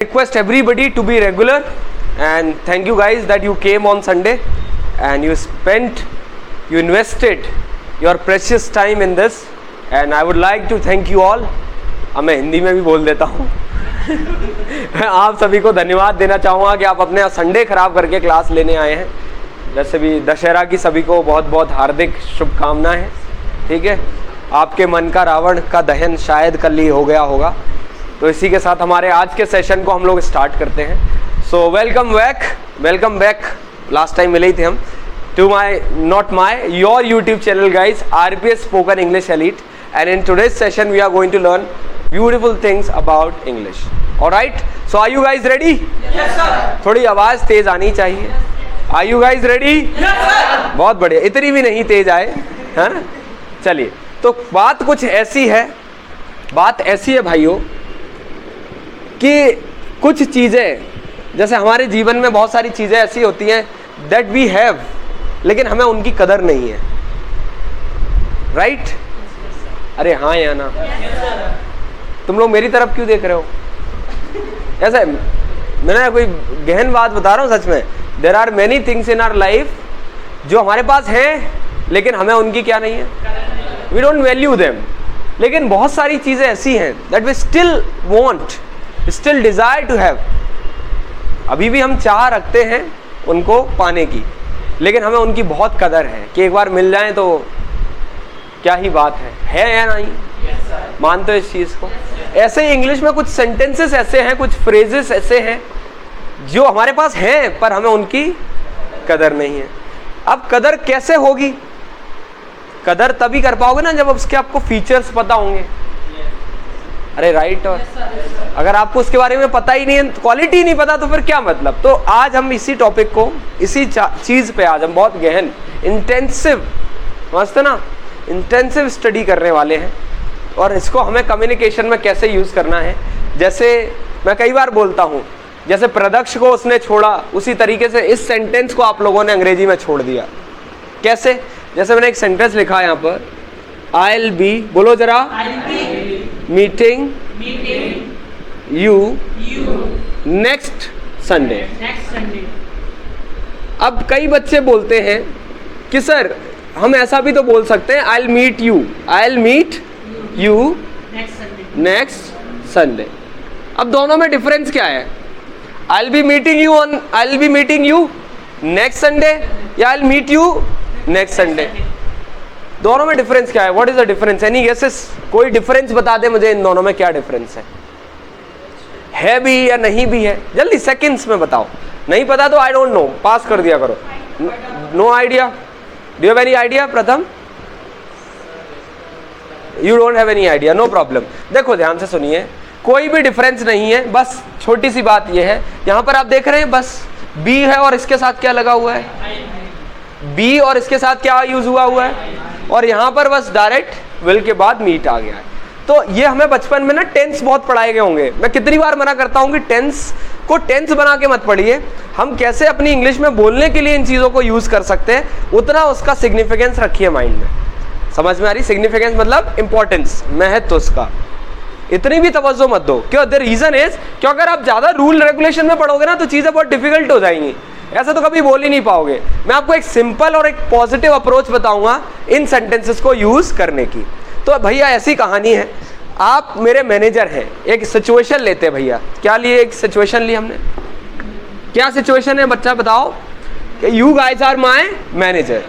Request everybody to be regular and thank you guys that you came on Sunday and you invested your precious time in this and I would like to thank you all. अब मैं हिंदी में भी बोल देता हूँ मैं आप सभी को धन्यवाद देना चाहूँगा कि आप अपने संडे खराब करके क्लास लेने आए हैं। वैसे भी दशहरा की सभी को बहुत बहुत हार्दिक शुभकामनाएं। ठीक है, आपके मन का रावण का दहन शायद कल ही हो गया होगा। तो इसी के साथ हमारे आज के सेशन को हम लोग स्टार्ट करते हैं। So welcome back last time मिले ही थे हम to your YouTube channel guys RPS spoken English elite and in today's session we are going to learn beautiful things about English. Alright, so are you guys ready? थोड़ी आवाज़ तेज आनी चाहिए। Are you guys ready? बहुत बढ़िया, इतनी भी नहीं तेज आए, है ना। चलिए, तो बात कुछ ऐसी है, भाइयों कि कुछ चीज़ें जैसे हमारे जीवन में बहुत सारी चीज़ें ऐसी होती हैं दैट वी हैव, लेकिन हमें उनकी कदर नहीं है। राइट? अरे हाँ या ना? तुम लोग मेरी तरफ क्यों देख रहे हो? ऐसा मैंने कोई गहन बात बता रहा हूँ सच में। There are many things in our life जो हमारे पास हैं लेकिन हमें उनकी क्या नहीं है, वी डोंट वैल्यू देम। लेकिन बहुत सारी चीज़ें ऐसी हैं that we still want, still desire to have. अभी भी हम चाह रखते हैं उनको पाने की, लेकिन हमें उनकी बहुत कदर है कि एक बार मिल जाएं तो क्या ही बात है या नहीं? मानते हो इस चीज़ को? ऐसे ही इंग्लिश में कुछ सेंटेंसेस ऐसे हैं, कुछ फ्रेजेस ऐसे हैं जो हमारे पास हैं पर हमें उनकी कदर नहीं है। अब कदर कैसे होगी? कदर तभी कर पाओगे ना जब उसके आपको फीचर्स पता होंगे। अरे राइट। और अगर आपको उसके बारे में पता ही नहीं है, क्वालिटी नहीं पता, तो फिर क्या मतलब। तो आज हम इसी टॉपिक को, इसी चीज़ पे आज हम बहुत गहन इंटेंसिव, मस्त ना, इंटेंसिव स्टडी करने वाले हैं। और इसको हमें कम्युनिकेशन में कैसे यूज़ करना है। जैसे मैं कई बार बोलता हूँ, जैसे प्रदक्ष को उसने छोड़ा, उसी तरीके से इस सेंटेंस को आप लोगों ने अंग्रेजी में छोड़ दिया। कैसे? जैसे मैंने एक सेंटेंस लिखा है यहाँ पर, I'll be, बोलो जरा, मीटिंग यू नेक्स्ट संडे। अब कई बच्चे बोलते हैं कि सर हम ऐसा भी तो बोल सकते हैं, I'll meet you next Sunday. अब दोनों में डिफरेंस क्या है? I'll be meeting you next Sunday या I'll meet you next Sunday. दोनों में डिफरेंस क्या है? What is the difference? Any guesses? कोई डिफरेंस बता दे मुझे, इन दोनों में क्या डिफरेंस है भी या नहीं भी है? जल्दी सेकंड्स में बताओ। नहीं पता तो आई डोंट नो, पास कर दिया करो। No idea? Do you have any idea? Pratham, you don't have any idea, no problem. देखो ध्यान से सुनिए, कोई भी डिफरेंस नहीं है, बस छोटी सी बात यह है, यहाँ पर आप देख रहे हैं बस बी है और इसके साथ क्या लगा हुआ है? बी और इसके साथ क्या यूज हुआ है? और यहाँ पर बस डायरेक्ट विल के बाद मीट आ गया है। तो ये हमें बचपन में ना टेंस बहुत पढ़ाए गए होंगे। मैं कितनी बार मना करता हूँ कि टेंस को टेंस बना के मत पढ़िए। हम कैसे अपनी इंग्लिश में बोलने के लिए इन चीज़ों को यूज़ कर सकते हैं, उतना उसका सिग्निफिकेंस रखिए माइंड में। समझ में आ रही? सिग्निफिकेंस मतलब इंपॉर्टेंस, महत्व उसका। इतनी भी तवज्जो मत दो। क्यों? द रीज़न इज कि अगर आप ज़्यादा रूल रेगुलेशन में पढ़ोगे ना तो चीज़ें बहुत डिफिकल्ट हो जाएंगी। ऐसा तो कभी बोल ही नहीं पाओगे। मैं आपको एक सिंपल और एक पॉजिटिव अप्रोच बताऊंगा इन सेंटेंसेस को यूज़ करने की। तो भैया ऐसी कहानी है, आप मेरे मैनेजर हैं, एक सिचुएशन लेते हैं भैया। क्या लिए? एक सिचुएशन ली हमने। क्या सिचुएशन है बच्चा बताओ? कि you guys are my manager.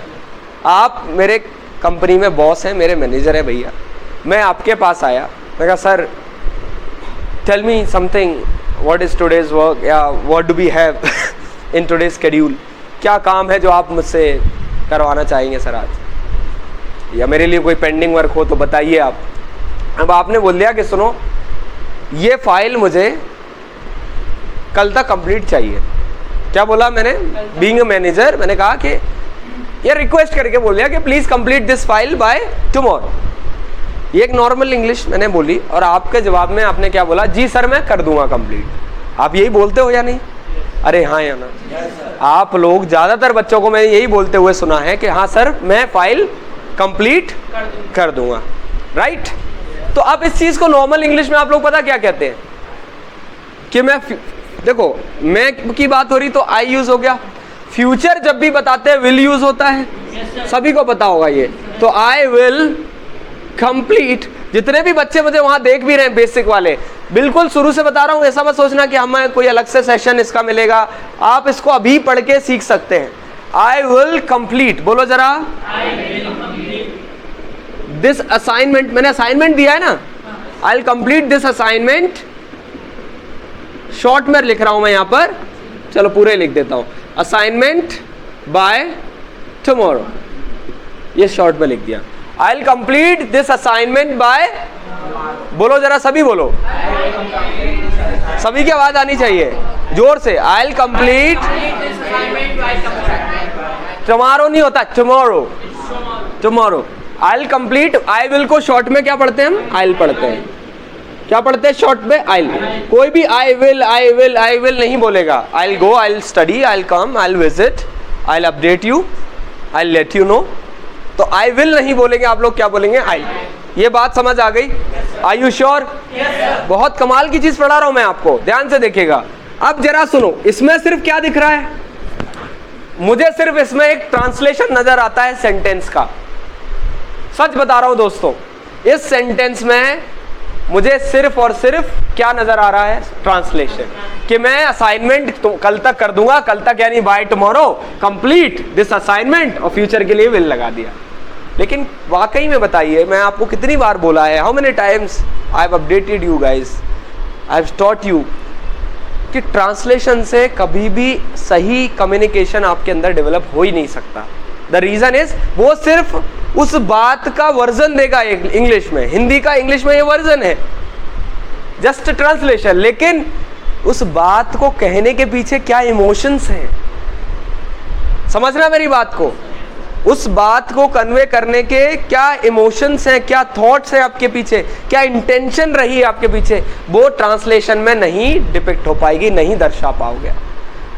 आप मेरे कंपनी में बॉस हैं, मेरे मैनेजर है भैया। मैं आपके पास आया, मैं कहा sir tell me something, what is today's work या what do we have in today's schedule. क्या काम है जो आप मुझसे करवाना चाहेंगे सर आज, या मेरे लिए कोई पेंडिंग वर्क हो तो बताइए आप। अब आपने बोल दिया कि सुनो ये फाइल मुझे कल तक कंप्लीट चाहिए। क्या बोला मैंने? बीइंग अ मैनेजर मैंने कहा कि ये रिक्वेस्ट करके बोल दिया कि please complete this file by tomorrow. ये एक नॉर्मल इंग्लिश मैंने बोली और आपके जवाब में आपने क्या बोला? जी सर मैं कर दूंगा कंप्लीट। आप यही बोलते हो या नहीं? अरे हाँ या ना? आप लोग ज़्यादातर बच्चों को मैंने यही बोलते हुए सुना है कि हाँ सर मैं फाइल कंप्लीट कर दूंगा। राइट? तो अब इस चीज़ को नॉर्मल इंग्लिश में आप लोग पता क्या कहते हैं? कि देखो मैं की बात हो रही तो आई यूज हो गया, फ्यूचर जब भी बताते हैं विल यूज होता है, सभी को पता होगा ये। तो आई विल कंप्लीट, जितने भी बच्चे मुझे वहां देख भी रहे हैं बेसिक वाले, बिल्कुल शुरू से बता रहा हूं, ऐसा मत सोचना कि हमें कोई अलग से सेशन इसका मिलेगा, आप इसको अभी पढ़ के सीख सकते हैं। आई विल कंप्लीट, बोलो जरा, दिस असाइनमेंट, मैंने असाइनमेंट दिया है ना, I will complete this assignment, short में लिख रहा हूं मैं यहां पर, चलो पूरे लिख देता हूं, असाइनमेंट बाय टुमारो, ये शॉर्ट में लिख दिया। I will complete this assignment bye, बोलो जरा सभी बोलो, सभी की आवाज आनी चाहिए जोर से, आई विल कंप्लीट, टुमारो नहीं होता, tomorrow, tomorrow, I will complete, I will को शॉर्ट में क्या पढ़ते हैं हम, आई विल पढ़ते हैं, क्या पढ़ते हैं शॉर्ट में, आई विल। कोई भी I will I will I will नहीं बोलेगा, I will go, I will study, I will come, I will visit, I will update you, I will let you know. तो आई विल नहीं बोलेंगे आप लोग, क्या बोलेंगे, आई। ये बात समझ आ गई? Are you sure? बहुत कमाल की चीज पढ़ा रहा हूं मैं आपको, ध्यान से देखिएगा। अब जरा सुनो, इसमें सिर्फ क्या दिख रहा है, मुझे सिर्फ इसमें एक ट्रांसलेशन नजर आता है सेंटेंस का, सच बता रहा हूं दोस्तों, इस सेंटेंस में मुझे सिर्फ और सिर्फ क्या नजर आ रहा है, ट्रांसलेशन, कि मैं असाइनमेंट तो कल तक कर दूंगा, कल तक यानी by tomorrow complete this assignment, और फ्यूचर के लिए विल लगा दिया। लेकिन वाकई में बताइए, मैं आपको कितनी बार बोला है, how many times I have updated you guys, I have taught you कि ट्रांसलेशन से कभी भी सही कम्युनिकेशन आपके अंदर डेवलप हो ही नहीं सकता। द रीजन इज, वो सिर्फ उस बात का वर्जन देगा इंग्लिश में, हिंदी का इंग्लिश में ये वर्जन है, जस्ट ट्रांसलेशन, लेकिन उस बात को कहने के पीछे क्या इमोशंस हैं, समझना मेरी बात को, उस बात को कन्वे करने के क्या इमोशंस हैं, क्या थॉट्स हैं आपके पीछे, क्या इंटेंशन रही है आपके पीछे, वो ट्रांसलेशन में नहीं डिपिक्ट हो पाएगी, नहीं दर्शा पाओगे।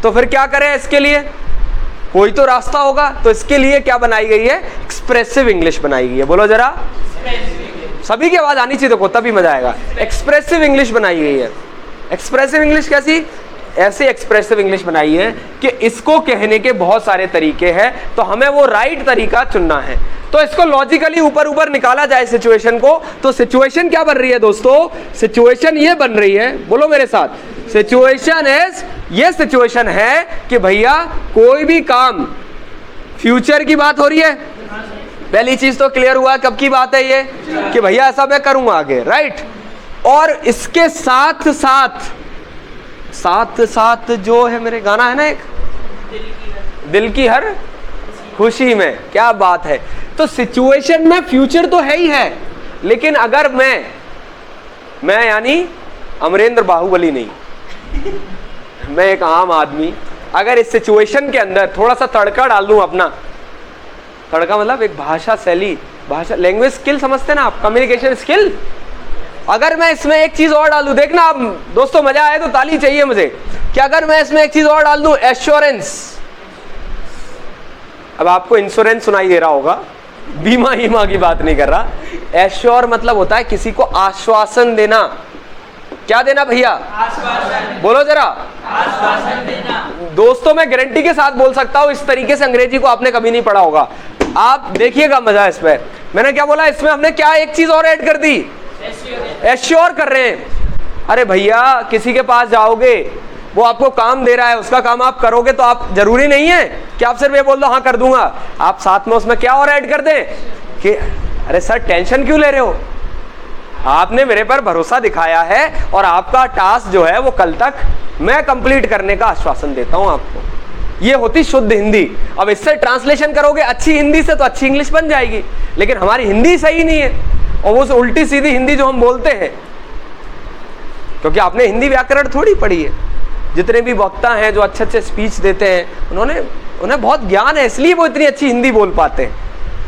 तो फिर क्या करें इसके लिए, कोई तो रास्ता होगा। तो इसके लिए क्या बनाई गई है, एक्सप्रेसिव इंग्लिश बनाई गई है, बोलो जरा, सभी की आवाज आनी चाहिए, देखो तभी मजा आएगा। एक्सप्रेसिव इंग्लिश बनाई गई है। एक्सप्रेसिव इंग्लिश कैसी, ऐसे एक्सप्रेसिव इंग्लिश बनाई है कि इसको कहने के बहुत सारे तरीके हैं, तो हमें वो राइट तरीका चुनना है। तो इसको लॉजिकली ऊपर ऊपर निकाला जाए सिचुएशन को, तो सिचुएशन क्या बन रही है दोस्तों, सिचुएशन ये बन रही है, बोलो मेरे साथ, सिचुएशन इज, ये सिचुएशन है कि भैया कोई भी काम, फ्यूचर की बात हो रही है, पहली चीज तो क्लियर हुआ, कब की बात है ये, कि भैया ऐसा मैं करूंगा आगे, राइट। और इसके साथ साथ साथ साथ जो है, मेरे गाना है ना एक, दिल की हर खुशी में, क्या बात है। तो सिचुएशन में फ्यूचर तो है ही है, लेकिन अगर मैं यानी अमरेंद्र बाहुबली नहीं, मैं एक आम आदमी, अगर इस सिचुएशन के अंदर थोड़ा सा तड़का डाल दूं अपना, तड़का मतलब एक भाषा शैली, भाषा, लैंग्वेज स्किल समझते ना आप, कम्युनिकेशन स्किल, अगर मैं इसमें एक चीज और डाल दूं, देखना आप दोस्तों, मजा आए तो ताली चाहिए मुझे, कि अगर मैं इसमें एक चीज और डाल दूं, एश्योरेंस। अब आपको इंश्योरेंस सुनाई दे रहा होगा, बीमा हीमा की बात नहीं कर रहा। एश्योर मतलब होता है किसी को आश्वासन देना। क्या देना भैया, आश्वासन, बोलो जरा, आश्वासन देना। दोस्तों मैं गारंटी के साथ बोल सकता हूं, इस तरीके से अंग्रेजी को आपने कभी नहीं पढ़ा होगा। आप देखिएगा मजा इस पे, मैंने क्या बोला, इसमें हमने क्या एक चीज और ऐड कर दी, एश्योर कर रहे हैं। अरे भैया किसी के पास जाओगे, वो आपको काम दे रहा है, उसका काम आप करोगे, तो आप, जरूरी नहीं है कि आप सिर्फ ये बोल दो हाँ कर दूंगा, आप साथ में उसमें क्या और ऐड कर दें कि अरे सर टेंशन क्यों ले रहे हो, आपने मेरे पर भरोसा दिखाया है और आपका टास्क जो है वो कल तक मैं कंप्लीट करने का आश्वासन देता हूं आपको। ये होती शुद्ध हिंदी। अब इससे ट्रांसलेशन करोगे अच्छी हिंदी से तो अच्छी इंग्लिश बन जाएगी, लेकिन हमारी हिंदी सही नहीं है, और वो उल्टी सीधी हिंदी जो हम बोलते हैं, क्योंकि आपने हिंदी व्याकरण थोड़ी पढ़ी है। जितने भी वक्ता हैं जो अच्छे अच्छे स्पीच देते हैं, उन्हें बहुत ज्ञान है, इसलिए वो इतनी अच्छी हिंदी बोल पाते हैं।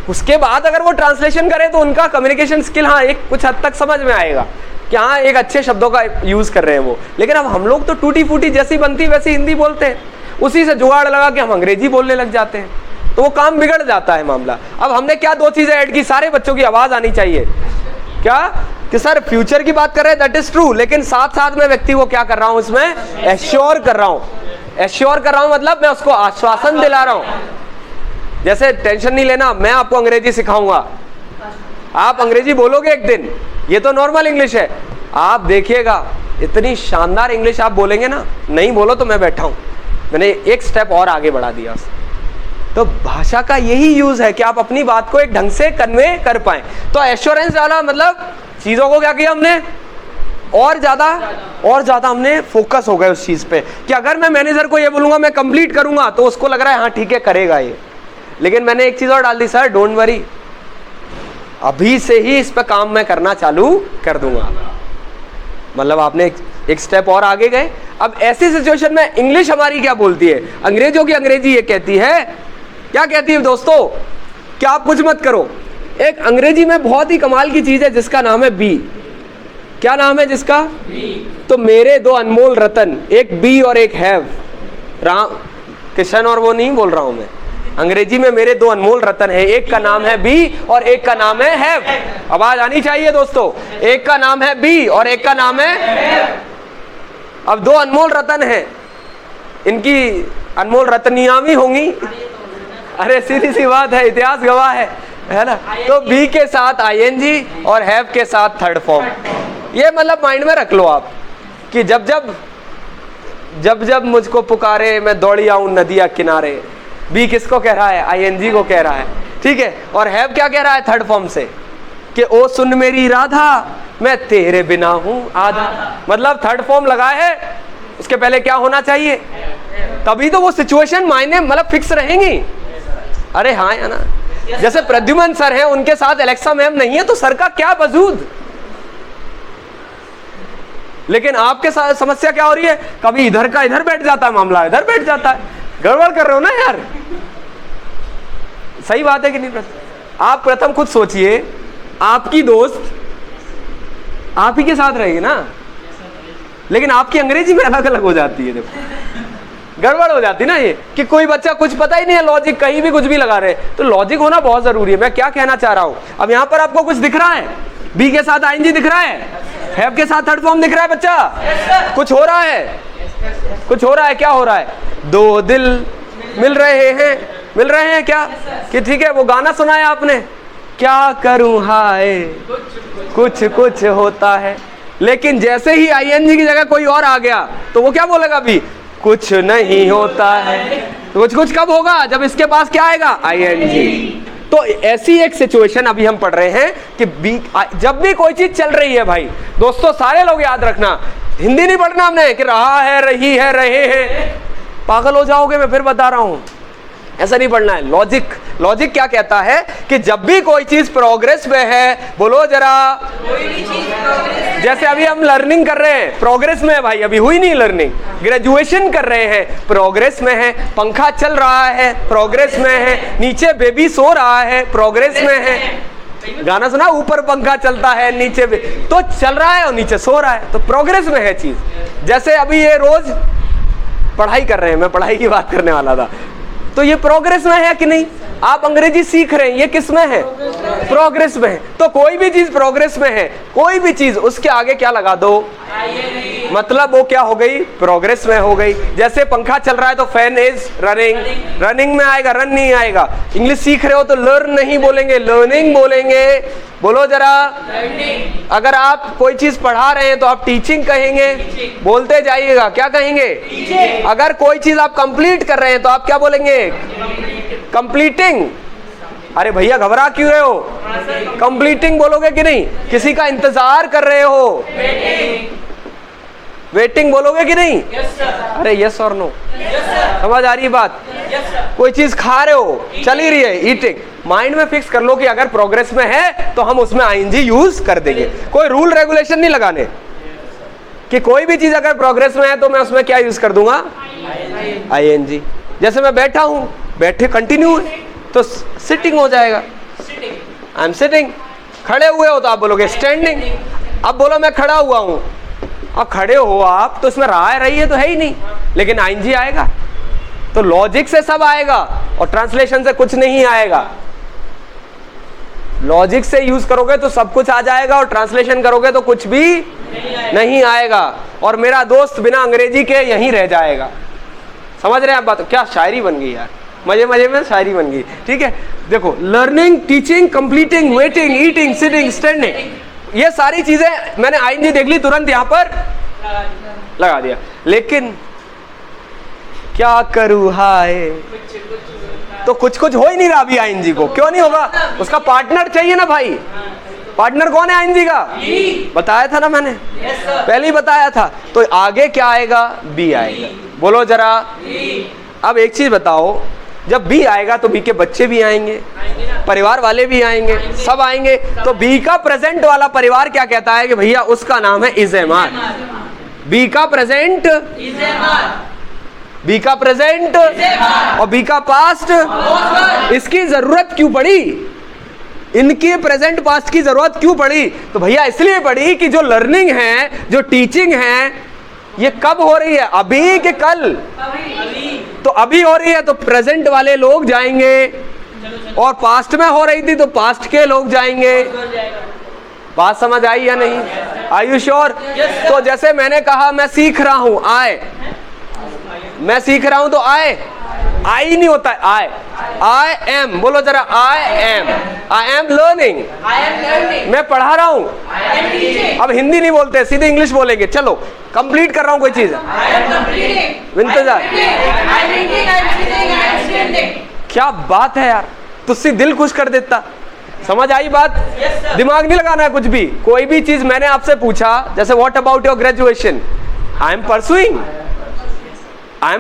उसके बाद अगर वो ट्रांसलेशन करें तो उनका कम्युनिकेशन स्किल हाँ एक कुछ हद तक समझ में आएगा कि हाँ एक अच्छे शब्दों का यूज कर रहे हैं वो। लेकिन अब हम लोग तो टूटी फूटी जैसी बनती वैसी हिंदी बोलते हैं, उसी से जुगाड़ लगा के हम अंग्रेजी बोलने लग जाते हैं, तो वो काम बिगड़ जाता है मामला। अब हमने क्या दो चीजें ऐड की, सारे बच्चों की आवाज आनी चाहिए, क्या कि सर फ्यूचर की बात कर रहे हैं, दैट इज ट्रू, लेकिन साथ साथ में व्यक्ति को क्या कर रहा हूं, इसमें एश्योर कर रहा हूं। एश्योर कर रहा हूं मतलब मैं उसको आश्वासन दिला रहा हूं। जैसे टेंशन नहीं लेना, मैं आपको अंग्रेजी सिखाऊंगा, आप अंग्रेजी बोलोगे एक दिन, ये तो नॉर्मल इंग्लिश है, आप देखिएगा इतनी शानदार इंग्लिश आप बोलेंगे ना, नहीं बोलो तो मैं बैठा हूं, मैंने एक स्टेप और आगे बढ़ा दिया। तो भाषा का यही यूज है कि आप अपनी बात को एक ढंग से कन्वे कर पाए। तो एश्योरेंस डाला मतलब चीजों को क्या किया हमने, और ज्यादा हमने फोकस हो गए उस चीज पे कि अगर मैं मैनेजर को ये बोलूंगा मैं कंप्लीट करूंगा तो उसको लग रहा है हाँ ठीक है करेगा ये, लेकिन मैंने एक चीज और डाल दी, सर डोंट वरी, अभी से ही इस पे काम मैं करना चालू कर दूंगा। मतलब आपने एक स्टेप और आगे गए। अब ऐसी सिचुएशन में इंग्लिश हमारी क्या बोलती है, अंग्रेजों की अंग्रेजी ये कहती है, क्या कहती है दोस्तों, क्या आप कुछ मत करो, एक अंग्रेजी में बहुत ही कमाल की चीज है जिसका नाम है बी। क्या नाम है जिसका? बी। तो मेरे दो अनमोल रतन, एक बी और एक हैव। राम किशन और वो नहीं बोल रहा हूं मैं, अंग्रेजी में मेरे दो अनमोल रतन है, एक का नाम है बी और एक का नाम है हैव। आवाज आनी चाहिए दोस्तों, एक का नाम है बी और एक का नाम है हैव। अब दो अनमोल रतन है, इनकी अनमोल रतनियां भी होंगी, अरे सीधी सी बात है, इतिहास गवाह है ना। तो बी के साथ आईएनजी और हैव के साथ थर्ड फॉर्म। ये मतलब माइंड में रख लो आप कि जब जब मुझको पुकारे मैं दौड़ी आऊं नदिया किनारे। बी किसको कह रहा है? आईएनजी को कह रहा है, ठीक है। और हैव क्या कह रहा है थर्ड फॉर्म से कि ओ सुन मेरी राधा मैं तेरे बिना हूं आधा। मतलब थर्ड फॉर्म लगा है, उसके पहले क्या होना चाहिए, तभी तो वो सिचुएशन मायने मतलब फिक्स रहेंगी। अरे हाँ है ना, जैसे प्रद्युमन सर है, उनके साथ एलेक्सा मैम नहीं है तो सर का क्या वजूद। लेकिन आपके साथ समस्या क्या हो रही है, कभी इधर का इधर बैठ जाता है मामला, इधर बैठ जाता है, गड़बड़ कर रहे हो ना यार। सही बात है कि नहीं? आप प्रथम खुद सोचिए, आपकी दोस्त आप ही के साथ रहेगी ना, लेकिन आपकी अंग्रेजी में अलग अलग हो जाती है, देखो गड़बड़ हो जाती ना ये कि कोई बच्चा कुछ पता ही नहीं है, लॉजिक कहीं भी कुछ भी लगा रहे, तो लॉजिक होना बहुत जरूरी है। मैं क्या कहना चाह रहा हूं, अब यहां पर आपको कुछ दिख रहा है, बी के साथ आईएनजी दिख रहा है, हैव के साथ थर्ड फॉर्म दिख रहा है बच्चा, कुछ हो रहा है, कुछ हो रहा है, क्या हो रहा है, दो दिल मिल रहे हैं क्या, कि ठीक है वो गाना सुना है आपने, क्या करूं हाय कुछ कुछ होता है। लेकिन जैसे ही आईएनजी की जगह कोई और आ गया तो वो क्या बोलेगा, भी कुछ नहीं होता है। तो कुछ कुछ कब होगा, जब इसके पास क्या आएगा, आईएनजी। तो ऐसी एक सिचुएशन अभी हम पढ़ रहे हैं कि जब भी कोई चीज चल रही है, भाई दोस्तों सारे लोग याद रखना, हिंदी नहीं पढ़ना हमने कि रहा है, रही है, रहे हैं, पागल हो जाओगे, मैं फिर बता रहा हूं, ऐसा नहीं पढ़ना है। लॉजिक क्या कहता है कि जब भी कोई चीज प्रोग्रेस में है, बोलो जरा, कोई भी चीज प्रोग्रेस, जैसे अभी हम लर्निंग कर रहे हैं, प्रोग्रेस में है भाई, अभी हुई नहीं लर्निंग, ग्रेजुएशन कर रहे हैं, प्रोग्रेस में है, पंखा चल रहा है, प्रोग्रेस में है, नीचे बेबी सो रहा है, प्रोग्रेस में है, गाना सुना, ऊपर पंखा चलता है, नीचे तो चल रहा है और नीचे सो रहा है, तो प्रोग्रेस में है चीज। जैसे अभी ये रोज पढ़ाई कर रहे हैं, मैं पढ़ाई की बात करने वाला था, तो ये प्रोग्रेस में है कि नहीं, आप अंग्रेजी सीख रहे हैं, ये किस में है, प्रोग्रेस में है। तो कोई भी चीज प्रोग्रेस में है, कोई भी चीज उसके आगे क्या लगा दो, मतलब वो क्या हो गई, प्रोग्रेस में हो गई। जैसे पंखा चल रहा है तो फैन इज रनिंग में आएगा, रन नहीं आएगा। इंग्लिश सीख रहे हो तो लर्न नहीं बोलेंगे, लर्निंग बोलेंगे, बोलो जरा। अगर आप कोई चीज पढ़ा रहे हैं तो आप टीचिंग कहेंगे, बोलते जाइएगा, क्या कहेंगे, अगर कोई चीज आप कंप्लीट कर रहे हैं तो आप क्या बोलेंगे, कंप्लीटिंग। अरे भैया घबरा क्यों रहे हो, कंप्लीटिंग बोलोगे कि नहीं, किसी का इंतजार कर रहे हो, वेटिंग बोलोगे कि नहीं, अरे यस और नो, समझ आ रही है बात। कोई चीज खा रहे हो, चल ही रही है, ईटिंग, माइंड में फिक्स कर लो कि अगर प्रोग्रेस में है तो हम उसमें आईएनजी यूज कर देंगे। कोई रूल रेगुलेशन नहीं लगाने कि कोई भी चीज अगर प्रोग्रेस में है तो मैं उसमें क्या यूज कर दूंगा, आईएनजी। जैसे मैं बैठा हूं, बैठे कंटिन्यू है तो सिटिंग हो जाएगा, आई एम सिटिंग। खड़े हुए हो तो आप बोलोगे स्टैंडिंग। अब बोलो मैं खड़ा हुआ हूं, अब खड़े हो आप तो इसमें रहा है, रही है तो है ही नहीं, लेकिन आईएनजी आएगा। तो लॉजिक से सब आएगा और ट्रांसलेशन से कुछ नहीं आएगा। लॉजिक से यूज करोगे तो सब कुछ आ जाएगा और ट्रांसलेशन करोगे तो कुछ भी नहीं आएगा और मेरा दोस्त बिना अंग्रेजी के यहीं रह जाएगा। समझ रहे हैं आप बात? क्या शायरी बन गई यार, मजे मजे में शायरी बन गई। ठीक है, देखो learning, teaching, completing, waiting, eating, sitting, standing, ये सारी चीजें मैंने आईएनजी देख ली, तुरंत यहां पर लगा दिया। लेकिन क्या करूं हाय, तो कुछ कुछ हो ही नहीं रहा अभी आईएनजी को। क्यों नहीं होगा? उसका पार्टनर चाहिए ना भाई। पार्टनर कौन है आईएनजी का? बताया था ना मैंने, पहले ही बताया था। तो आगे क्या आएगा? बी आएगा। बोलो जरा। अब एक चीज बताओ, जब बी आएगा तो बी के बच्चे भी आएंगे, परिवार वाले भी आएंगे, सब आएंगे। तो बी का प्रेजेंट वाला परिवार क्या कहता है कि भैया उसका नाम है इज़ेमार। बी का प्रेजेंट बी का प्रेजेंट और बी का पास्ट। इसकी जरूरत क्यों पड़ी? इनके प्रेजेंट पास्ट की जरूरत क्यों पड़ी? तो भैया इसलिए पड़ी कि जो लर्निंग है, जो टीचिंग है, ये कब हो रही है? अभी के कल? तो अभी हो रही है तो प्रेजेंट वाले लोग जाएंगे, और पास्ट में हो रही थी तो पास्ट के लोग जाएंगे। बात समझ आई या नहीं? Are you sure? तो जैसे मैंने कहा मैं सीख रहा हूं, आए, मैं सीख रहा हूं तो आए, आई नहीं होता है, आए, आई एम। बोलो जरा, आई एम लर्निंग, मैं पढ़ा रहा हूं। अब हिंदी नहीं बोलते, सीधे इंग्लिश बोलेंगे। चलो कंप्लीट कर रहा हूं कोई चीज, इंतजार। क्या बात है यार, तुझसे दिल खुश कर देता। समझ आई बात? दिमाग नहीं लगाना है कुछ भी। कोई भी चीज मैंने आपसे पूछा, जैसे what about your graduation, I am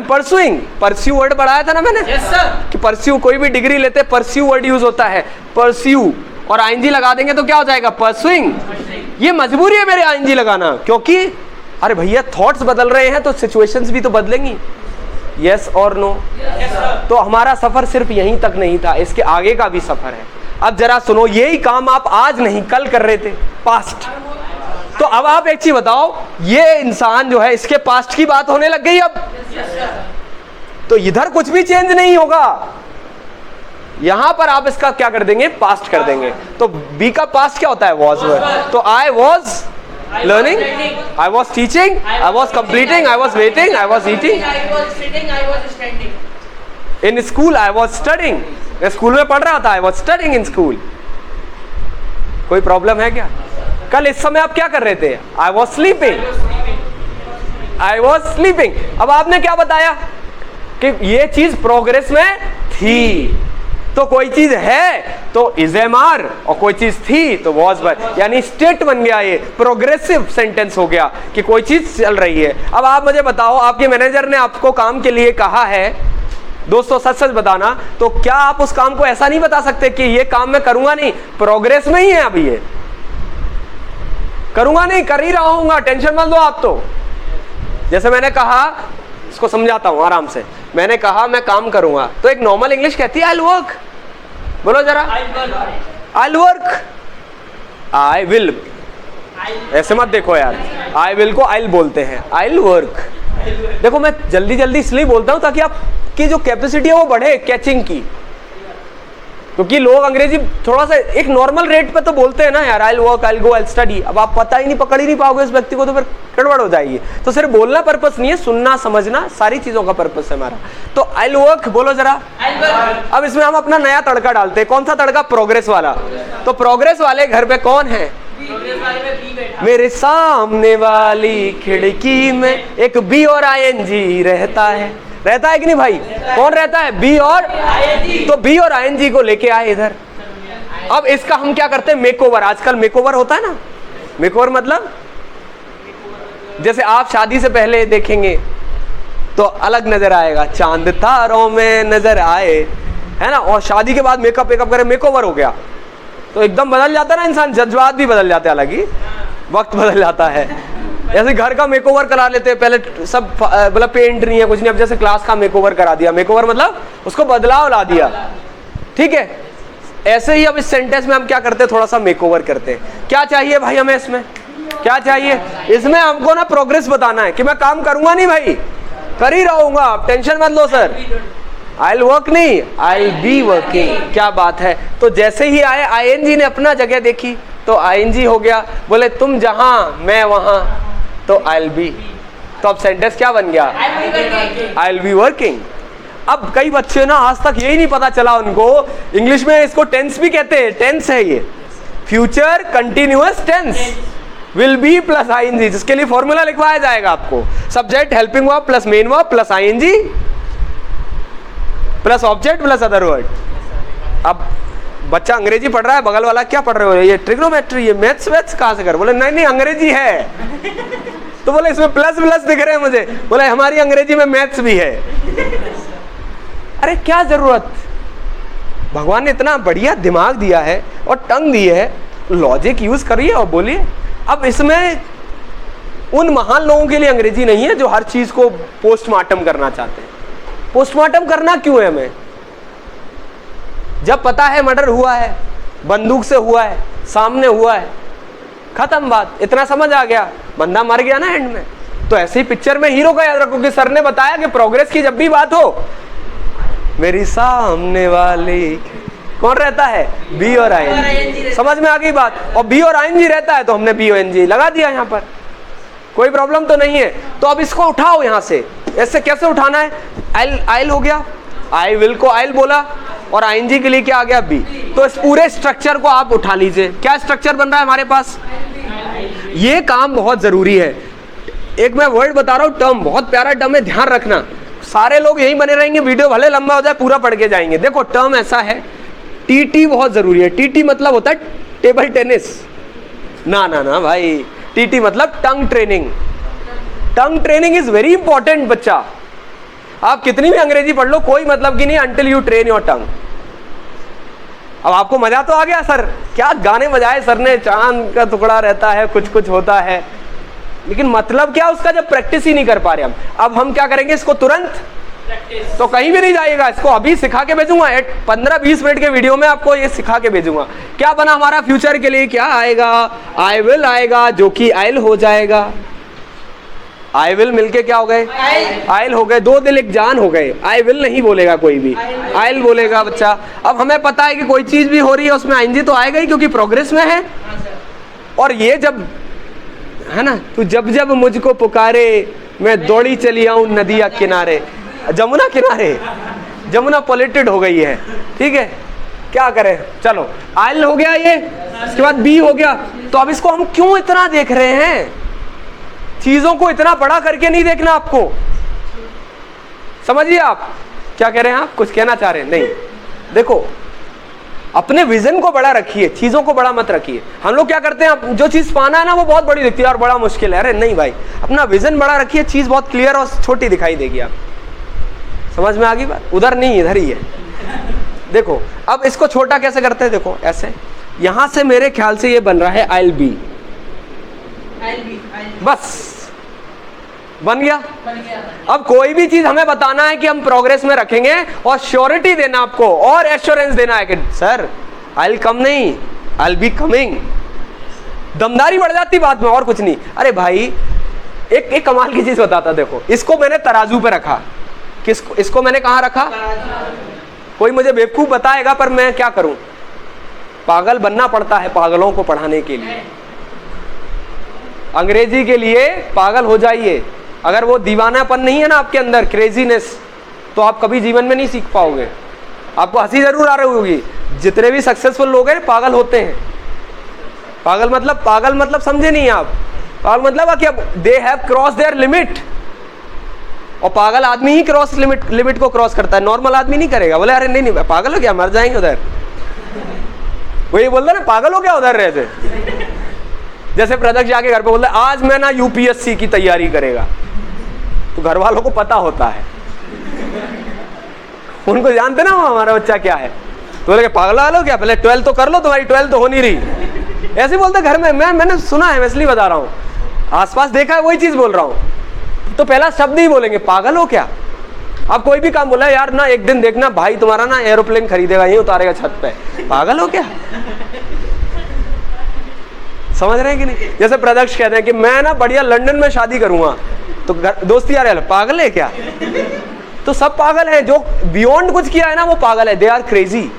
pursuing, pursue word पढ़ाया था ना मैंने। कि परस्यू, कोई भी डिग्री लेते परस्यू वर्ड यूज होता है, परस्यू, और आईएनजी लगा देंगे तो क्या हो जाएगा? परसुइंग। ये मजबूरी है मेरे आईएनजी लगाना, क्योंकि अरे भैया थॉट्स बदल रहे हैं तो सिचुएशंस भी तो बदलेंगी। यस और नो? तो हमारा सफर सिर्फ यहीं तक नहीं था, इसके आगे का भी सफर है। अब जरा सुनो, यही काम आप आज नहीं कल कर रहे थे, पास्ट। तो अब आप एक चीज बताओ, ये इंसान जो है इसके पास्ट की बात होने लग गई अब। तो इधर कुछ भी चेंज नहीं होगा, यहां पर आप इसका क्या कर देंगे? पास्ट कर देंगे। तो बी का पास्ट क्या होता है? Was word. तो I was learning, I was teaching, I was completing, I was waiting, I was eating, I was sitting, I was standing. In school I was studying. मैं school में पढ़ रहा था, I was studying in school. कोई problem है क्या? कल इस समय आप क्या कर रहे थे? I was sleeping. I was sleeping. अब आपने क्या बताया कि ये चीज प्रोग्रेस में थी। तो कोई चीज है तो इज़ेमार, और कोई चीज थी तो वॉज वर्ड, यानी स्टेट बन गया, ये प्रोग्रेसिव सेंटेंस हो गया कि कोई चीज चल रही है। अब आप मुझे बताओ, आपके मैनेजर ने आपको काम के लिए कहा है, दोस्तों सच सच बताना, तो क्या आप उस काम को ऐसा नहीं बता सकते कि ये काम मैं करूंगा नहीं, प्रोग्रेस में ही है अभी, ये करूंगा नहीं, कर ही रहा हूंगा, टेंशन मत लो आप। तो जैसे मैंने कहा, इसको समझाता हूं आराम से, मैंने कहा मैं काम करूंगा, तो एक नॉर्मल इंग्लिश कहती है आई विल वर्क। बोलो जरा, I will work, I will, ऐसे मत देखो यार, आई विल को आई बोलते हैं, आई विल वर्क। देखो मैं जल्दी जल्दी इसलिए बोलता हूं ताकि आपकी जो कैपेसिटी है वो बढ़े कैचिंग की, क्योंकि लोग अंग्रेजी थोड़ा सा एक नॉर्मल रेट पे तो बोलते हैं ना यार, I will work, I will go, I will study. अब आप पता ही नहीं, पकड़ ही नहीं पाओगे उस व्यक्ति को, तो फिर गड़बड़ हो जाएगी। तो सिर्फ बोलना पर्पस नहीं है, सुनना समझना सारी चीजों का पर्पस है हमारा। तो आई विल वर्क बोलो जरा। अब इसमें हम अपना नया तड़का डालते हैं। कौन सा तड़का? प्रोग्रेस वाला। तो प्रोग्रेस वाले घर पे कौन है? मेरे सामने वाली खिड़की में एक बी और आईएनजी रहता है। रहता है कि नहीं भाई? कौन रहता है? बी और आईएनजी। तो बी और आईएनजी को लेके आए इधर। अब इसका हम क्या करते हैं? मेकओवर। आजकल मेकओवर होता है ना, मेकओवर मतलब जैसे आप शादी से पहले देखेंगे तो अलग नजर आएगा, चांद तारों में नजर आए, है ना, और शादी के बाद मेकअप वेकअप करे, मेकओवर हो गया तो एकदम बदल जाता है ना इंसान, जज्बात भी बदल जाते हैं, हालांकि वक्त बदल जाता है। जैसे घर का मेकओवर करा लेते हैं, पहले सब मतलब पेंट नहीं है कुछ नहीं, अब जैसे क्लास का मेकओवर करा दिया, मेकओवर मतलब उसको बदलाव ला दिया, ठीक है। ऐसे ही अब इस सेंटेंस में हम क्या करते हैं? थोड़ा सा मेकओवर करते हैं। क्या चाहिए भाई हमें इसमें? क्या चाहिए इसमें? हमको ना प्रोग्रेस बताना है कि मैं काम करूंगा नहीं भाई, कर ही रहूंगा, आप टेंशन मत लो सर, आई वर्क नहीं, आई बी वर्किंग। क्या बात है। तो जैसे ही आए आईएनजी ने अपना जगह देखी तो आईएनजी हो गया। बोले तुम जहां मैं वहां तो आई बी। तो अब सेंटेंस क्या बन गया, आई बी वर्किंग। अब कई बच्चे ना आज तक यही नहीं पता चला उनको, इंग्लिश में इसको टेंस भी कहते हैं। टेंस है ये, future continuous tense, will be plus ING, जिसके लिए फॉर्मूला लिखवाया जाएगा आपको। Subject helping verb plus main verb plus ING plus object plus other word. अब बच्चा अंग्रेजी पढ़ रहा है, बगल वाला क्या पढ़ रहे हो, ये ट्रिग्नोमेट्री, ये मैथ्स वेथ्स कहाँ से कर, बोले नहीं नहीं अंग्रेजी है। तो बोले इसमें प्लस प्लस दिख रहे हैं मुझे, बोले हमारी अंग्रेजी में मैथ्स भी है। अरे क्या जरूरत, भगवान ने इतना बढ़िया दिमाग दिया है और टंग दी है, लॉजिक यूज करिए और बोलिए। अब इसमें उन महान लोगों के लिए अंग्रेजी नहीं है जो हर चीज को पोस्टमार्टम करना चाहते हैं। पोस्टमार्टम करना क्यों है हमें, जब पता है मर्डर हुआ है, बंदूक से हुआ है, सामने हुआ है, खत्म बात, इतना समझ आ गया, बंदा मर गया ना एंड में। तो ऐसे ही पिक्चर में हीरो का याद रखो कि सर ने बताया कि प्रोग्रेस की जब भी बात हो, मेरी सामने वाली कौन रहता है, बी और आईएनजी। समझ में आ गई बात। और बी और आईएनजी रहता है तो हमने बी और एनजी लगा दिया यहाँ पर, कोई प्रॉब्लम तो नहीं है। तो अब इसको उठाओ यहाँ से, ऐसे कैसे उठाना है, आइल आइल हो गया, आई विल को आइल बोला और आईएनजी के लिए क्या आ गया, बी। तो इस पूरे स्ट्रक्चर को आप उठा लीजिए। क्या स्ट्रक्चर बन रहा है हमारे पास, ये काम बहुत जरूरी है। एक मैं वर्ड बता रहा हूँ, टर्म बहुत प्यारा टर्म है, ध्यान रखना। सारे लोग यही बने रहेंगे, वीडियो भले लंबा हो जाए पूरा पढ़ के जाएंगे। देखो टर्म ऐसा है, टीटी बहुत जरूरी है। टीटी मतलब होता है टेबल टेनिस, ना ना ना भाई, टीटी मतलब tongue training. Tongue training is very important बच्चा। आप कितनी भी अंग्रेजी पढ़ लो कोई मतलब की नहीं until you train your tongue. अब आपको मजा तो आ गया, सर क्या गाने बजाए सर ने, चांद का टुकड़ा रहता है, कुछ कुछ होता है, लेकिन मतलब क्या उसका, जब प्रैक्टिस ही नहीं कर पा रहे हम। अब हम क्या करेंगे इसको तुरंत, तो कहीं भी नहीं जाइएगा, इसको अभी सिखा के भेजूंगा। 15-20 मिनट के वीडियो में आपको ये सिखा के भेजूंगा। क्या बना हमारा फ्यूचर के लिए, क्या आएगा, आई विल आएगा जो कि आइल हो जाएगा। आई विल मिलके क्या हो गए, आइल हो गए, दो दिल एक जान हो गए। आई विल नहीं बोलेगा कोई भी, आइल बोलेगा बच्चा। अब हमें पता है कि कोई चीज भी हो रही है उसमें आईएनजी तो आएगा ही, क्योंकि प्रोग्रेस में है। और ये जब है ना, तू जब जब मुझको पुकारे मैं दौड़ी चली आऊं नदिया किनारे, जमुना किनारे, जमुना पॉल्यूटेड हो गई है, ठीक है, क्या करें। चलो आइल हो गया ये, इसके बाद बी हो गया। तो अब इसको हम क्यों इतना देख रहे हैं, चीजों को इतना बड़ा करके नहीं देखना आपको। समझिए आप क्या कह रहे हैं, आप कुछ कहना चाह रहे हैं, नहीं देखो अपने विजन को बड़ा रखिए, चीजों को बड़ा मत रखिए। हम लोग क्या करते हैं, जो चीज पाना है ना वो बहुत बड़ी दिखती है और बड़ा मुश्किल है। अरे नहीं भाई, अपना विजन बड़ा रखिए, चीज बहुत क्लियर और छोटी दिखाई देगी। आप समझ में आ गई बात, उधर नहीं इधर ही है। देखो अब इसको छोटा कैसे करते हैं, देखो ऐसे, यहां से मेरे ख्याल से ये बन रहा है आई बी, बस बन गया। अब कोई भी चीज हमें बताना है कि हम प्रोग्रेस में रखेंगे और श्योरिटी देना आपको और एश्योरेंस देना है कि सर आई विल कम नहीं, आई विल बी कमिंग। दमदारी बढ़ जाती बात में, और कुछ नहीं। अरे भाई एक कमाल की चीज बताता, देखो इसको मैंने तराजू पे रखा, किसको, इसको मैंने कहाँ रखा, कोई मुझे बेवकूफ बताएगा पर मैं क्या करूं, पागल बनना पड़ता है पागलों को पढ़ाने के लिए। अंग्रेजी के लिए पागल हो जाइए। अगर वो दीवानापन नहीं है ना आपके अंदर, क्रेजीनेस, तो आप कभी जीवन में नहीं सीख पाओगे। आपको हंसी जरूर आ रही होगी, जितने भी सक्सेसफुल लोग हैं पागल होते हैं। पागल मतलब समझे नहीं आप, पागल मतलब कि अब they have cross their limit. और पागल आदमी ही क्रॉस लिमिट को क्रॉस करता है, नॉर्मल आदमी नहीं करेगा। बोले अरे नहीं पागल हो क्या, मर जाएंगे उधर, वही बोलता ना पागल हो क्या उधर रहते। जैसे प्रदक्ष जाके घर पे बोलता है आज मैं ना यूपीएससी की तैयारी करेगा, तो घर वालों को पता होता है, उनको जानते ना वो हमारा बच्चा क्या है। तो बोले पागल वालों क्या, पहले 12th तो कर लो, तुम्हारी 12th तो हो नहीं रही। ऐसे बोलते घर में, मैंने सुना है, मैं इसलिए बता रहा हूँ, आसपास देखा है, वही चीज बोल रहा हूँ। तो पहला शब्द ही बोलेंगे पागल हो क्या। आप कोई भी काम बोला यार ना एक दिन देखना भाई तुम्हारा ना एरोप्लेन खरीदेगा, यही उतारेगा छत पे, पागल हो क्या। समझ रहे हैं कि नहीं। जैसे प्रदक्ष कहते हैं कि मैं ना बढ़िया लंदन में शादी करूंगा, तो दोस्ती आ रहे पागल है क्या। तो सब पागल हैं, जो बियॉन्ड कुछ किया है ना वो पागल है, दे आर क्रेजी।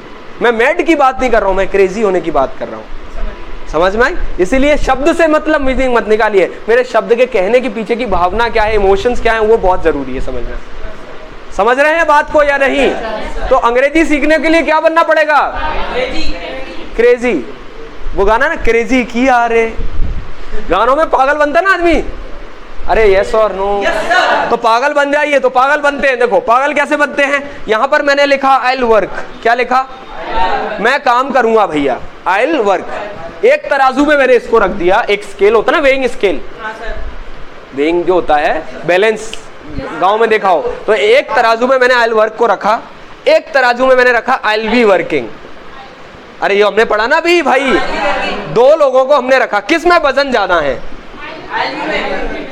मैं मैड की बात नहीं कर रहा हूं, मैं क्रेजी होने की बात कर रहा हूं। समझ में आई? इसीलिए शब्द से मतलब मीनिंग मत निकालिए, मेरे शब्द के कहने के पीछे की भावना क्या है, इमोशंस क्या है, वो बहुत जरूरी है समझना। समझ रहे हैं बात को या नहीं? तो अंग्रेजी सीखने के लिए क्या बनना पड़ेगा? क्रेजी। वो गाना ना, क्रेजी किया रे, गानों में पागल बनता ना आदमी, अरे यस और नो, तो पागल बन जाइए। तो पागल बनते हैं, देखो पागल कैसे बनते हैं। यहां पर मैंने लिखा आई विल वर्क, क्या लिखा? मैं काम करूंगा भैया, आई विल वर्क। एक तराजू में मैंने इसको रख दिया, एक स्केल होता है ना, वेइंग स्केल, वेइंग जो होता है बैलेंस, गांव में देखा हो, तो एक तराजू में मैंने आई विल वर्क को रखा, एक तराजू में मैंने रखा आई विल बी वर्किंग। अरे ये हमने पढ़ा ना भी भाई, दो लोगों को हमने रखा, किस में वजन ज्यादा है?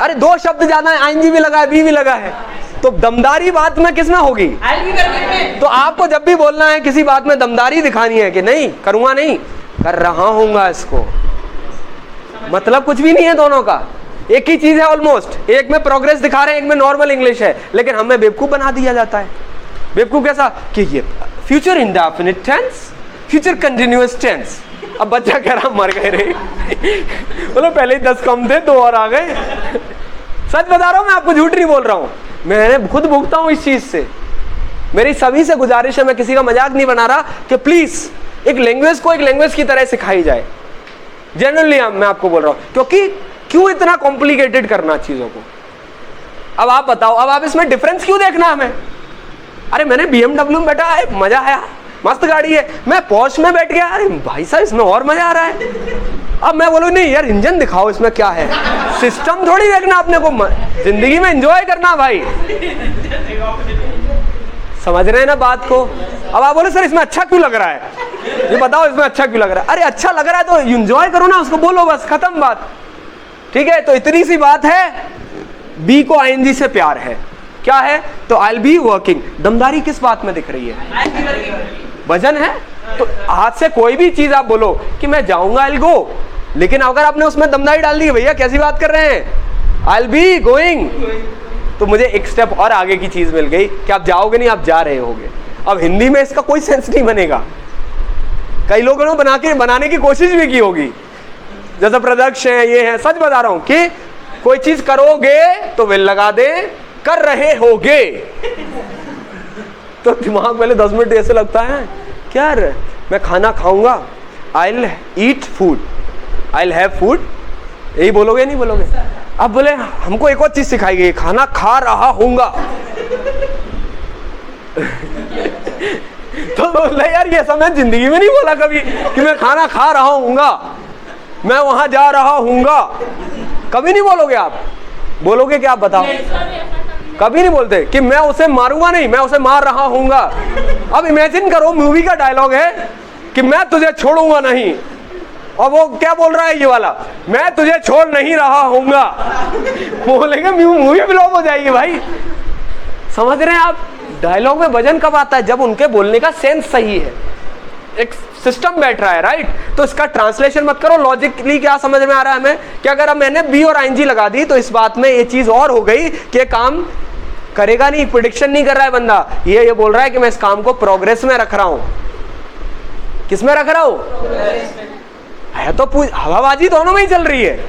अरे दो शब्द ज्यादा है, आईएनजी भी लगा है, बी भी लगा है, तो दमदारी बात में किस में होगी? तो आपको जब भी बोलना है किसी बात में दमदारी दिखानी है कि नहीं करूंगा, नहीं कर रहा हूंगा, इसको मतलब कुछ भी नहीं है, दोनों का एक ही चीज है ऑलमोस्ट। एक में प्रोग्रेस दिखा रहे हैं, एक में नॉर्मल इंग्लिश है, लेकिन हमें बेवकूफ बना दिया जाता है। बेवकूफ कैसा कि ये future indefinite tense, future continuous tense. अब बच्चा कह रहा मर गए रे, बोलो पहले ही 10 कम थे, 2 और आ गए। सच बता रहा हूं, मैं आपको झूठ नहीं बोल रहा हूं, मैंने खुद भुगता हूं इस चीज से। मेरी सभी से गुजारिश है, मैं किसी का मजाक नहीं बना रहा, कि प्लीज एक लैंग्वेज को एक लैंग्वेज की तरह सिखाई जाए। जनरली मैं आपको बोल रहा हूं, क्योंकि क्यों इतना कॉम्प्लिकेटेड करना चीजों को। अब आप बताओ, अब आप इसमें डिफरेंस क्यों देखना हमें? अरे मैंने BMW में बैठा है, मजा आया, मस्त गाड़ी है, मैं पॉश में बैठ गया, अरे भाई साहब इसमें और मजा आ रहा है। अब मैं बोलूँ नहीं यार इंजन दिखाओ इसमें क्या है, सिस्टम थोड़ी देखना अपने को, जिंदगी में एंजॉय करना भाई। समझ रहे हैं ना बात को? अब आप बोले सर इसमें अच्छा क्यों लग रहा है, ये बताओ इसमें अच्छा क्यों लग रहा है? अरे अच्छा लग रहा है तो एंजॉय करो ना उसको, बोलो बस, खत्म बात। ठीक है, तो इतनी सी बात है। बी को आईएनजी से प्यार है, क्या है? तो आई विल बी वर्किंग। दमदारी किस बात में दिख रही है? वजन है। तो हाथ से कोई भी चीज आप बोलो कि मैं जाऊंगा, आई विल गो, लेकिन अगर आपने उसमें दमदारी डाल दी, भैया कैसी बात कर रहे हैं, आई विल बी गोइंग, तो मुझे एक स्टेप और आगे की चीज मिल गई कि आप जाओगे नहीं, आप जा रहे होगे। अब हिंदी में इसका कोई सेंस नहीं बनेगा, कई लोगों ने बनाने की कोशिश भी की होगी, जैसा प्रदक्ष है, ये है। सच बता रहा हूं कि कोई चीज करोगे तो विल लगा दे, कर रहे होगे, तो दिमाग पहले 10 मिनट ऐसे लगता है क्या यार मैं खाना खाऊंगा, I will eat food, I will have food, यही बोलोगे नहीं बोलोगे? अब बोले हमको एक और चीज सिखाई गई, खाना खा रहा हूंगा। तो बोला यार ये सब मैं जिंदगी में नहीं बोला कभी कि मैं खाना खा रहा हूंगा, मैं वहां जा रहा हूंगा, कभी नहीं बोलोगे आप। बोलोगे क्या आप बताओ? कभी नहीं बोलते कि मैं उसे मारूंगा नहीं, मैं उसे मार रहा हूंगा। अब इमेजिन करो मूवी का डायलॉग है कि मैं तुझे छोड़ूंगा नहीं, और वो क्या बोल रहा है ये वाला, मैं तुझे छोड़ नहीं रहा हूंगा। बोलेंगे मूवी फ्लॉप हो जाएगी भाई। समझ रहे हैं आप? डायलॉग में वजन कब आता है? जब उनके बोलने का सेंस सही है, एक सिस्टम बैठ रहा है, राइट? तो इसका ट्रांसलेशन मत करो, लॉजिकली क्या समझ में आ रहा है हमें कि अगर अब मैंने बी और आईएनजी लगा दी तो इस बात में ये चीज और हो गई कि काम करेगा नहीं, प्रेडिक्शन नहीं कर रहा है बंदा, ये बोल रहा है कि मैं इस काम को प्रोग्रेस में रख रहा हूं। किस में रख रहा हूं? है तो हवाबाजी दोनों में ही चल रही है।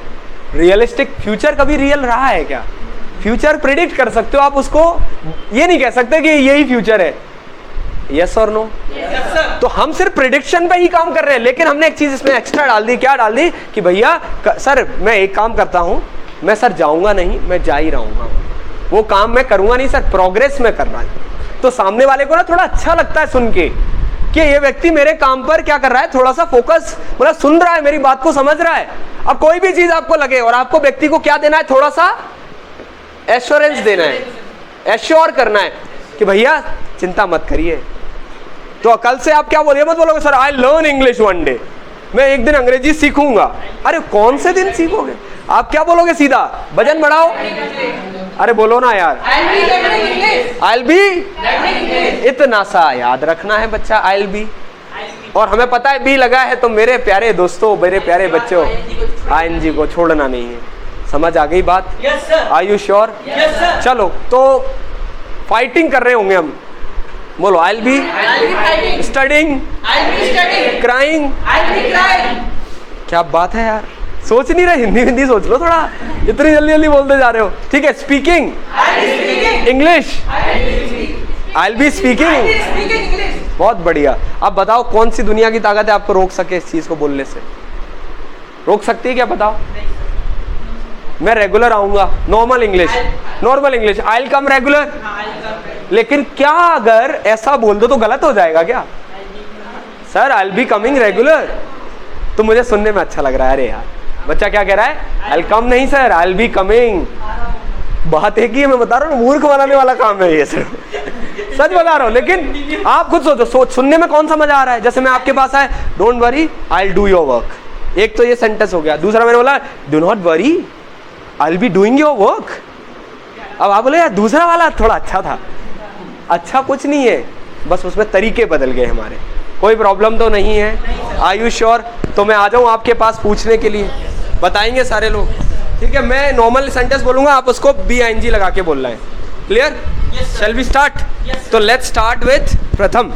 रियलिस्टिक फ्यूचर कभी रियल रहा है क्या? फ्यूचर प्रिडिक्ट कर सकते हो आप उसको, ये नहीं कह सकते कि यही फ्यूचर है। यस और नो? तो हम सिर्फ प्रिडिक्शन पे ही काम कर रहे हैं, लेकिन हमने एक चीज इसमें एक्स्ट्रा डाल दी। क्या डाल दी? कि भैया सर मैं एक काम करता हूं, मैं सर जाऊंगा नहीं, मैं जा ही रहूंगा, वो काम मैं करूंगा नहीं सर, प्रोग्रेस में करना है। तो सामने वाले को ना थोड़ा अच्छा लगता है सुन के कि ये व्यक्ति मेरे काम पर क्या कर रहा है, थोड़ा सा फोकस, मतलब सुन रहा है, मेरी बात को समझ रहा है। अब कोई भी चीज आपको लगे और आपको व्यक्ति को क्या देना है, थोड़ा सा एश्योरेंस देना है, एश्योर करना है कि भैया चिंता मत करिए। तो कल से आप क्या बोलिए, मत बोलोगे sir I learn English one day, मैं एक दिन अंग्रेजी सीखूंगा। अरे कौन से दिन सीखोगे? आप क्या बोलोगे सीधा, वजन बढ़ाओ। अरे बोलो ना यार, आई विल बी, इतना सा याद रखना है बच्चा, आई विल बी। और हमें पता है बी लगा है, तो मेरे प्यारे दोस्तों, मेरे प्यारे बच्चों, आईएनजी को छोड़ना नहीं है। समझ आ गई बात? Are you sure? चलो, तो फाइटिंग कर रहे होंगे हम। बोलो आई बी स्टडिंग, क्राइंग। क्या बात है यार, सोच नहीं रहे, हिंदी हिंदी सोच लो थोड़ा, इतनी जल्दी जल्दी बोलते जा रहे हो। ठीक है, speaking English, I be speaking. बहुत बढ़िया। अब बताओ कौन सी दुनिया की ताकत है आपको रोक सके इस चीज को बोलने से? रोक सकती है क्या? बताओ। मैं रेगुलर आऊंगा, normal English, normal English, I will come regular. लेकिन क्या अगर ऐसा बोल दो तो गलत हो जाएगा क्या? Sir I will be coming regular, तो मुझे सुनने में अच्छा लग रहा है। अरे यार बच्चा क्या कह रहा है? आई विल कम नहीं sir, I will be coming. बात एक ही है, मैं बता रहा हूँ, मूर्ख बनाने वाला काम है ये सर। सच बता रहा हूँ। लेकिन आप खुद सोचो, सुनने में कौन सा मजा आ रहा है? जैसे मैं आपके पास आया, don't worry I will do your work, एक तो ये सेंटेंस हो गया। दूसरा मैंने बोला do not worry I will be doing your work. अब आप बोले यार दूसरा वाला थोड़ा अच्छा था। अच्छा कुछ नहीं है, बस उसमें तरीके बदल गए हमारे। कोई प्रॉब्लम तो नहीं है? Are you sure? तो मैं आ जाऊँ आपके पास पूछने के लिए, बताएंगे सारे लोग? ठीक है, मैं नॉर्मल सेंटेंस बोलूंगा, आप उसको BING लगा के बोलना है। क्लियर? Shall we start? तो लेट्स स्टार्ट विथ प्रथम।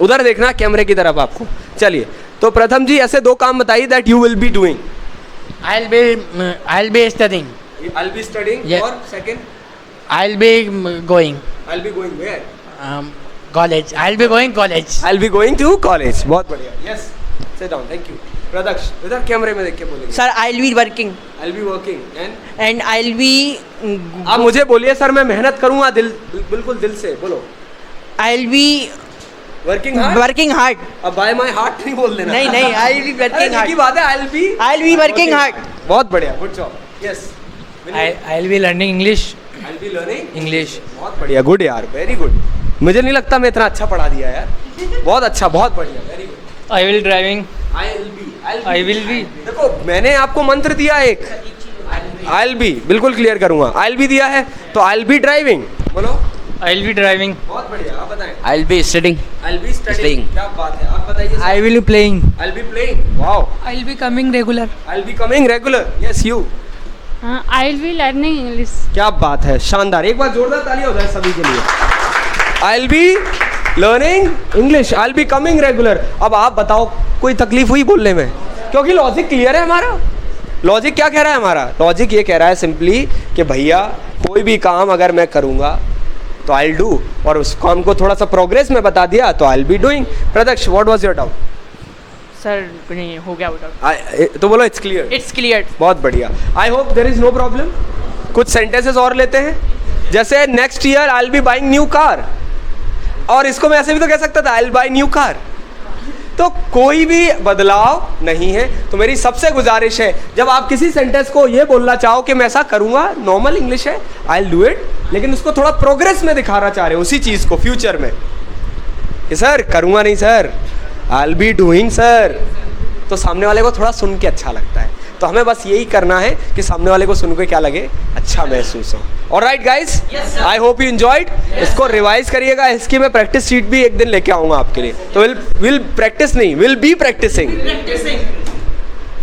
उधर देखना कैमरे की तरफ आपको। चलिए, तो प्रथम जी ऐसे दो काम बताइए that you will be doing. I'll be studying. I'll be studying. Yeah. Or second? I'll be going I'll be going where? college. I'll be going college. I'll be going to college. बहुत बढ़िया. Yes. Sit down. Thank you. प्रदक्ष, इधर कैमरे में देख के बोलेंगे। Sir, I'll be working I'll be working and I'll be आप मुझे बोलिए सर, मैं मेहनत करूंगा बिल्कुल दिल से बोलो। I'll be working hard. अब by my heart नहीं बोल देना। नहीं I'll be working hard. की बात है, I'll be working hard. बहुत बढ़िया, good job. Yes, I'll be learning English. I'll be learning English. बहुत बढ़िया, गुड यार, वेरी गुड। मुझे नहीं लगता मैं इतना अच्छा पढ़ा दिया यार, बहुत अच्छा, बहुत बढ़िया, very good. I will driving. I will be देखो मैंने आपको मंत्र दिया एक, I'll be बिल्कुल क्लियर करूंगा। I'll be दिया है तो I'll be driving बोलो। I'll be driving. बहुत बढ़िया, आप बताएं। I'll be studying. I'll be studying. क्या बात है, आप बताइए। I will be playing. I'll be playing. Wow. I'll be coming regular. I'll be coming regular. Yes, you. I'll be learning English. क्या बात है, शानदार। एक बार जोरदार ताली हो जाए सभी के लिए। I'll be learning English. I'll be coming regular. अब आप बताओ कोई तकलीफ हुई बोलने में? क्योंकि लॉजिक क्लियर है हमारा। लॉजिक क्या कह रहा है हमारा? लॉजिक ये कह रहा है सिंपली कि भैया कोई भी काम अगर मैं करूँगा तो आई विल डू, और उस काम को थोड़ा सा प्रोग्रेस में बता दिया तो I will be doing. Pradaksh, what was your doubt? Sir नहीं हो गया डाउट। तो बोलो इट्स क्लियर। It's cleared. बहुत बढ़िया, I hope there is no problem. कुछ सेंटेंसेस और लेते हैं, जैसे next year I will be buying new car, और इसको मैं ऐसे भी तो कह सकता था I will buy new car. तो कोई भी बदलाव नहीं है। तो मेरी सबसे गुजारिश है, जब आप किसी सेंटेंस को ये बोलना चाहो कि मैं ऐसा करूँगा, नॉर्मल इंग्लिश है, आई विल डू इट, लेकिन उसको थोड़ा प्रोग्रेस में दिखाना चाह रहे हो उसी चीज़ को फ्यूचर में कि सर करूँगा नहीं sir, I will be doing sir, तो सामने वाले को थोड़ा सुन के अच्छा लगता है। तो हमें बस यही करना है कि सामने वाले को सुन के क्या लगे, अच्छा महसूस हो। Alright guys, I hope you enjoyed. इसको रिवाइज करिएगा, इसकी मैं प्रैक्टिस शीट भी एक दिन लेके आऊँगा आपके लिए। तो विल प्रैक्टिस नहीं, विल बी प्रैक्टिसिंग।